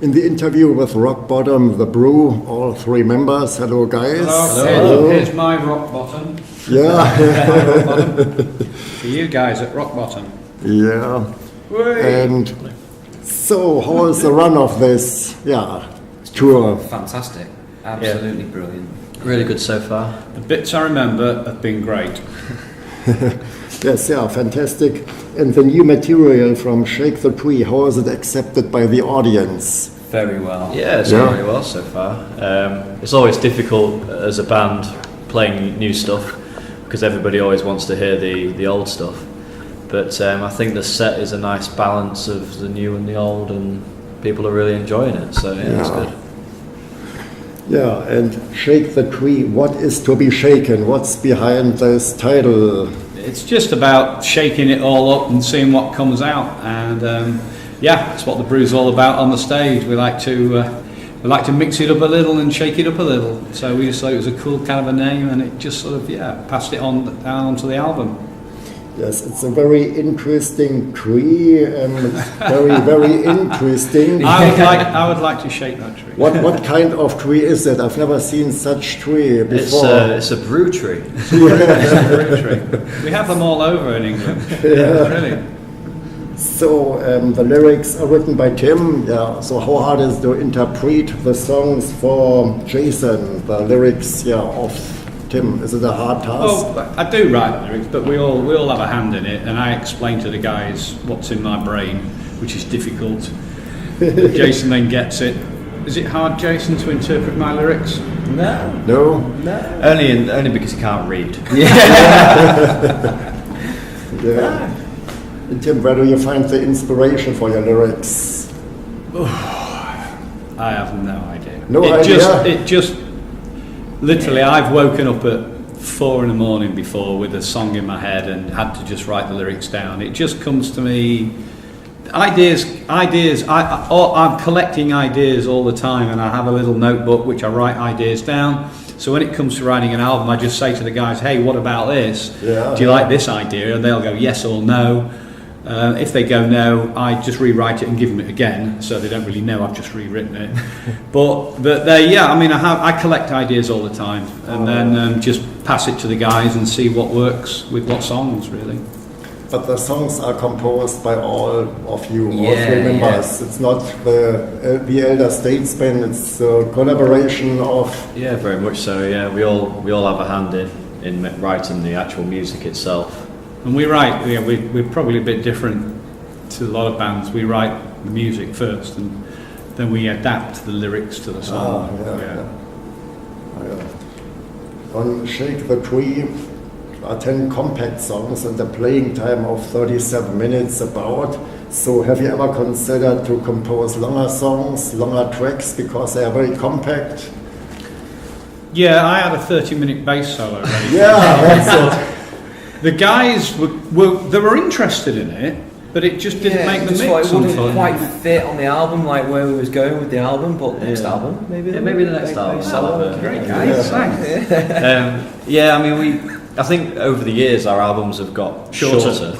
in the interview with Rock Bottom, the BREW, all three members. Hello, guys. Hello. Here's my Rock Bottom. Yeah. My Rock Bottom. For you guys at Rock Bottom. Yeah. Whee! And so, how is the run of this tour? Fantastic. Absolutely brilliant. Really good so far. The bits I remember have been great. Yes, fantastic. And the new material from Shake the Tree, how is it accepted by the audience? Very well. Yeah, it's gone really well so far. It's always difficult as a band playing new stuff because everybody always wants to hear the old stuff. But I think the set is a nice balance of the new and the old, and people are really enjoying it. So it's good. Yeah, and Shake the Tree, what is to be shaken? What's behind this title? It's just about shaking it all up and seeing what comes out, and that's what the BREW's all about on the stage. We like to mix it up a little and shake it up a little. So we just thought it was a cool kind of a name, and it just sort of passed it on down onto the album. Yes, it's a very interesting tree, and it's very, very interesting. I would like to shake that tree. What kind of tree is it? I've never seen such tree before. It's a brew tree. It's a brew tree. We have them all over in England. Yeah, really. So the lyrics are written by Tim. Yeah. So how hard is it to interpret the songs for Jason? The lyrics, of Tim, is it a hard task? Well, I do write the lyrics, but we all have a hand in it, and I explain to the guys what's in my brain, which is difficult. Jason then gets it. Is it hard, Jason, to interpret my lyrics? No. Only because he can't read. Yeah. And Tim, where do you find the inspiration for your lyrics? I have no idea. No idea? It just literally, I've woken up at 4 a.m. before with a song in my head and had to just write the lyrics down. It just comes to me. Ideas. I'm collecting ideas all the time, and I have a little notebook which I write ideas down. So when it comes to writing an album, I just say to the guys, "Hey, what about this? Do you like this idea?" And they'll go yes or no. If they go no, I just rewrite it and give them it again, so they don't really know I've just rewritten it. but I collect ideas all the time, and then just pass it to the guys and see what works with what songs, really. But the songs are composed by all of you, all three members. It's not the elder statesman. It's a collaboration of. Yeah, very much so. Yeah, we all have a hand in writing the actual music itself. And we write, we're probably a bit different to a lot of bands. We write the music first, and then we adapt the lyrics to the song. On Shake the Tree are 10 compact songs and a playing time of 37 minutes about. So have you ever considered to compose longer songs, longer tracks, because they are very compact? Yeah, I had a 30-minute bass solo ready. The guys were interested in it, but it just didn't make the mix. It wouldn't quite fit on the album, like where we was going with the album. But next album, maybe. Yeah, maybe the next album. Great guys, thanks. I think over the years our albums have got shorter.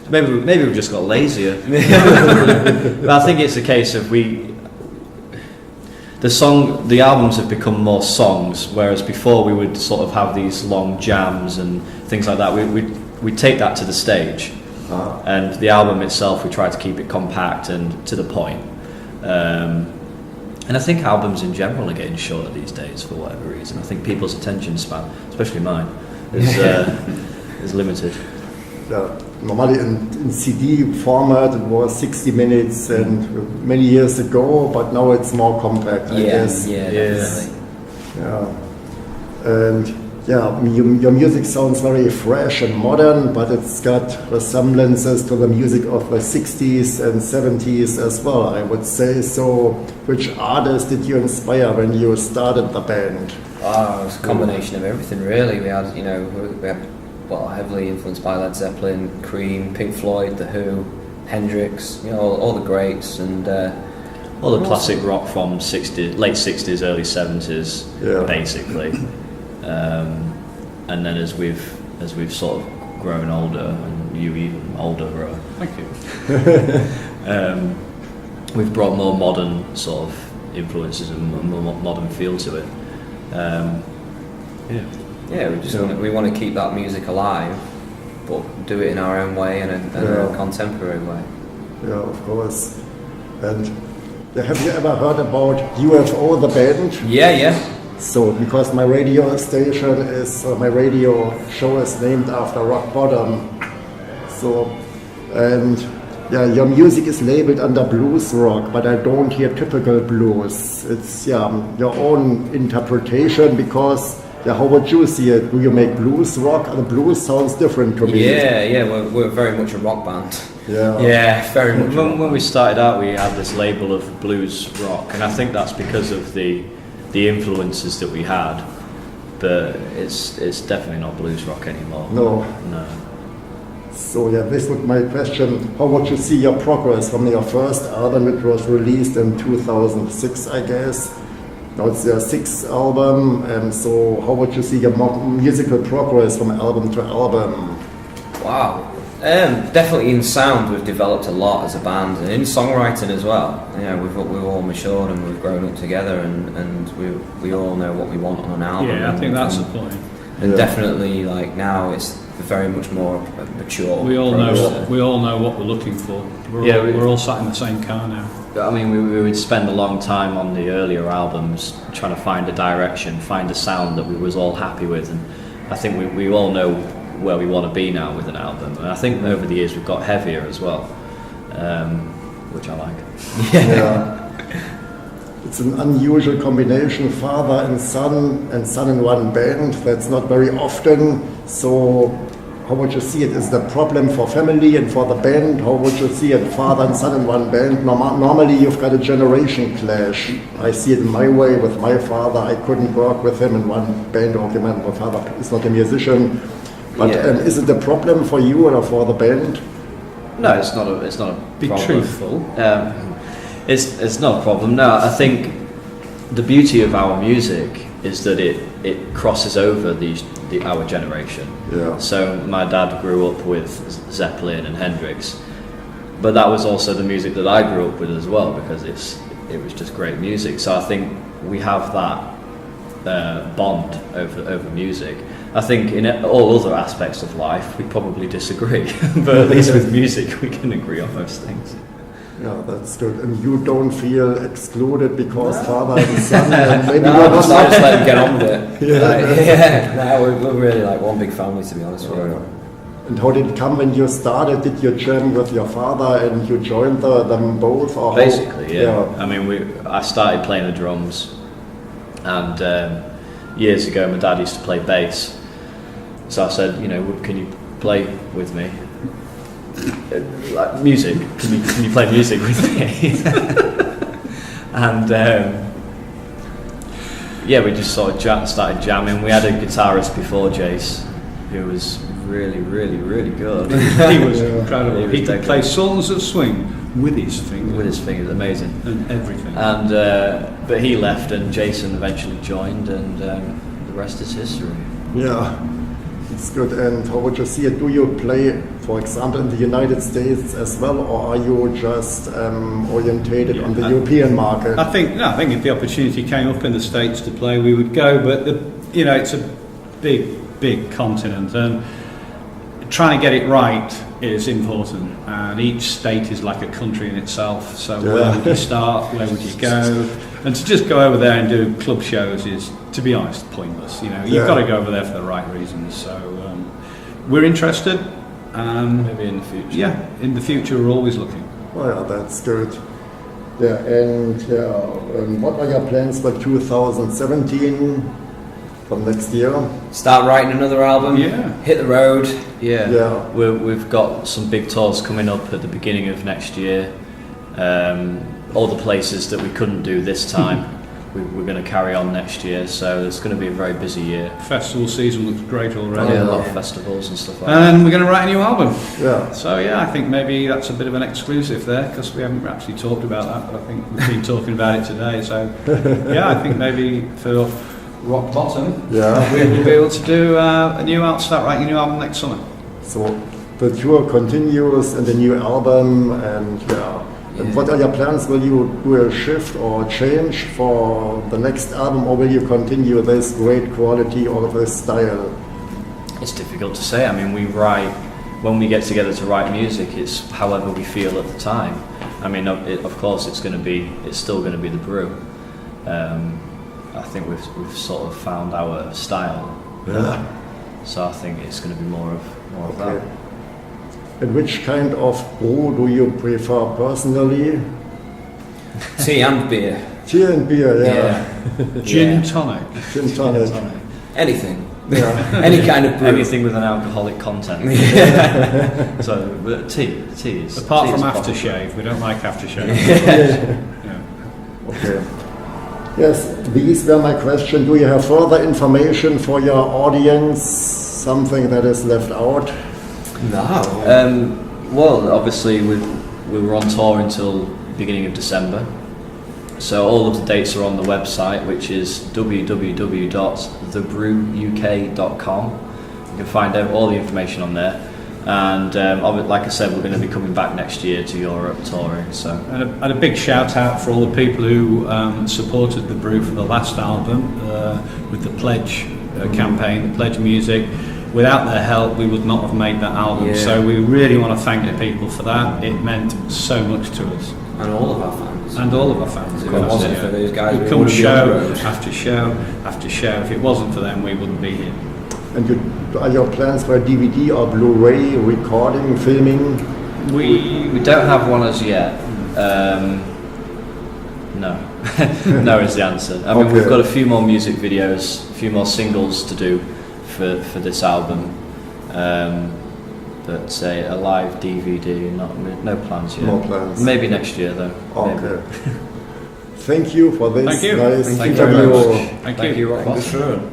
maybe we've just got lazier. But I think it's a case of the albums have become more songs, whereas before we would sort of have these long jams and things like that. We take that to the stage, and the album itself we try to keep it compact and to the point. And I think albums in general are getting shorter these days for whatever reason. I think people's attention span, especially mine, is limited. Normally in CD format it was 60 minutes and many years ago, but now it's more compact, I guess. Definitely. And your music sounds very fresh and modern, but it's got resemblances to the music of the 60s and 70s as well, I would say. So which artist did you inspire when you started the band? It was a combination of everything, really. We had heavily influenced by Led Zeppelin, Cream, Pink Floyd, The Who, Hendrix, all the greats, and all the classic rock from late 60s, early 70s, basically. And then as we've sort of grown older, and you even older, Thank you. we've brought more modern sort of influences and more modern feel to it. Yeah, we want to keep that music alive, but do it in our own way and a contemporary way. Yeah, of course. And have you ever heard about UFO, the band? Yeah. So, because my radio station my radio show is named after Rock Bottom. So, and yeah, your music is labeled under blues rock, but I don't hear typical blues. It's your own interpretation, because how would you see it? Do you make blues rock? The blues sounds different to me. Yeah, we're very much a rock band. Yeah, very much. When we started out, we had this label of blues rock, and I think that's because of the influences that we had. But it's definitely not blues rock anymore. No. So this was my question. How would you see your progress from your first album, which was released in 2006, I guess? Now it's your sixth album, and so how would you see your musical progress from album to album? Wow. Definitely in sound we've developed a lot as a band, and in songwriting as well. We've all matured and we've grown up together, and we all know what we want on an album. Yeah, I think that's the point. And definitely, like, now it's very much more mature. We all know what we're looking for. We're all sat in the same car now. I mean, we would spend a long time on the earlier albums trying to find a direction, find a sound that we was all happy with, and I think we all know where we want to be now with an album. And I think over the years we've got heavier as well, which I like. Yeah. It's an unusual combination, father and son in one band. That's not very often. So how would you see it? Is it a problem for family and for the band? How would you see it, father and son in one band? Normally you've got a generation clash. I see it in my way with my father. I couldn't work with him in one band. Okay, my father is not a musician. But is it a problem for you or for the band? No, it's not a Be problem. truthful. It's not a problem. No, I think the beauty of our music is that it crosses over our generation. Yeah. So my dad grew up with Zeppelin and Hendrix, but that was also the music that I grew up with as well, because it was just great music. So I think we have that bond over music. I think in all other aspects of life we probably disagree, but at least with music we can agree on most things. Yeah, that's good. And you don't feel excluded because father and son, and maybe No, you're just not. let them get on with it. We're really like one big family, to be honest with you. And how did it come when you started? Did you jam with your father and you joined them both? Or Basically, yeah. I mean, I started playing the drums, and years ago my dad used to play bass. So I said, can you play with me? Like music? Can you play music with me? And we just sort of started jamming. We had a guitarist before, Jace, who was really, really, really good. He was incredible. He could play songs of swing with his fingers. With his fingers, amazing. And everything. And but he left, and Jason eventually joined, and the rest is history. Yeah, it's good. And how would you see it? Do you play, for example, in the United States as well, or are you just orientated on the European market? I think if the opportunity came up in the States to play, we would go. But it's a big continent, and trying to get it right is important. And each state is like a country in itself. So where would you start? Where would you go? And to just go over there and do club shows is, to be honest, pointless. You've got to go over there for the right reasons. So we're interested. Maybe in the future. Yeah, in the future we're always looking. Oh yeah, that's good. Yeah, and what are your plans for 2017? From next year? Start writing another album. Yeah. Hit the road. Yeah. We've got some big tours coming up at the beginning of next year. All the places that we couldn't do this time, we're going to carry on next year. So it's going to be a very busy year. Festival season looks great already. Yeah, a lot of festivals and stuff like that. And we're going to write a new album. Yeah. So I think maybe that's a bit of an exclusive there, because we haven't actually talked about that, but I think we've been talking about it today. So I think maybe for Rock Bottom, we'll be able to do start writing a new album next summer. So the tour continues and the new album, and And what are your plans? Will you do a shift or change for the next album, or will you continue this great quality or this style? It's difficult to say. I mean, we write, when we get together to write music, it's however we feel at the time. I mean, of course, it's still going to be the BREW. I think we've sort of found our style. Yeah. So I think it's going to be more of Okay. that. And which kind of brew do you prefer personally? Tea and beer. Tea and beer, yeah. Gin Yeah. tonic. Gin tonic. Anything. Yeah. Any kind of brew. Anything with an alcoholic content. So but tea is. Apart tea from is popular. aftershave, we don't like aftershave. Yeah. Okay. Yes, these were my questions. Do you have further information for your audience? Something that is left out? No. Well, obviously we were on tour until beginning of December, so all of the dates are on the website, which is www.thebrewuk.com. You can find out all the information on there, and like I said, we're going to be coming back next year to Europe touring. So, And a big shout out for all the people who supported the BREW for the last album with the Pledge campaign, the Pledge music. Without their help, we would not have made that album. Yeah. So we really want to thank the people for that. It meant so much to us. And all of our fans. And all of our fans. If it wasn't for those guys, who we come wouldn't be on the show road. after show after show. If it wasn't for them, we wouldn't be here. And are your plans for DVD or Blu-ray, recording, filming? we don't have one as yet. No, no is the answer. I mean, Okay. we've got a few more music videos, a few more singles to do for this album, but say a live DVD, no plans yet. No plans. Maybe next year though. Okay. Maybe. Thank you for this Thank you. nice Thank you very interview. much. Thank you. Thank you, Rob. Dankeschön.